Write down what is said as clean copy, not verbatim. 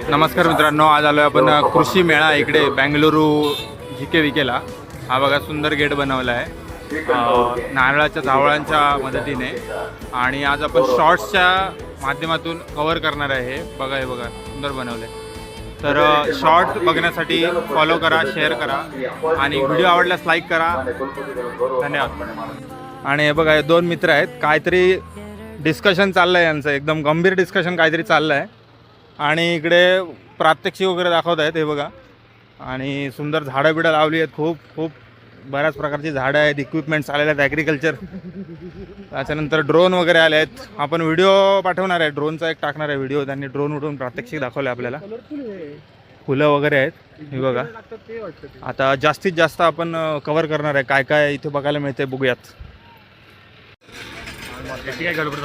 नमस्कार मित्रांनो, आज आलो आपण कृषी मेळा इकडे बेंगलुरू GKVKला। हा बघा सुंदर गेट बनवला आहे नारळाच्या झावळांच्या मदतीने आणि आज आपण शॉर्ट्सच्या माध्यमातून कव्हर करणार आहे। बघा हे बघा सुंदर बनवलं आहे। तर शॉर्ट बघण्यासाठी फॉलो करा, शेअर करा आणि व्हिडिओ आवडल्यास लाईक करा। धन्यवाद। आणि हे बघा हे दोन मित्र आहेत, काहीतरी डिस्कशन चाललं आहे यांचं, एकदम गंभीर डिस्कशन काहीतरी चाललं आहे आणि इकडे प्रात्यक्षिक वगैरे दाखवत आहेत। हे बघा आणि सुंदर झाडं बिडं लावली आहेत, खूप बऱ्याच प्रकारची झाडं आहेत, इक्विपमेंट्स आलेले आहेत ॲग्रिकल्चर। त्याच्यानंतर ड्रोन वगैरे आले आहेत, आपण व्हिडिओ पाठवणार आहे, ड्रोनचा एक टाकणार आहे व्हिडिओ। त्यांनी ड्रोन उडवून प्रात्यक्षिक दाखवले आपल्याला, फुलं वगैरे आहेत हे बघा। आता जास्तीत जास्त आपण कव्हर करणार आहे, काय काय इथे बघायला मिळते बघूयात। काय गडबड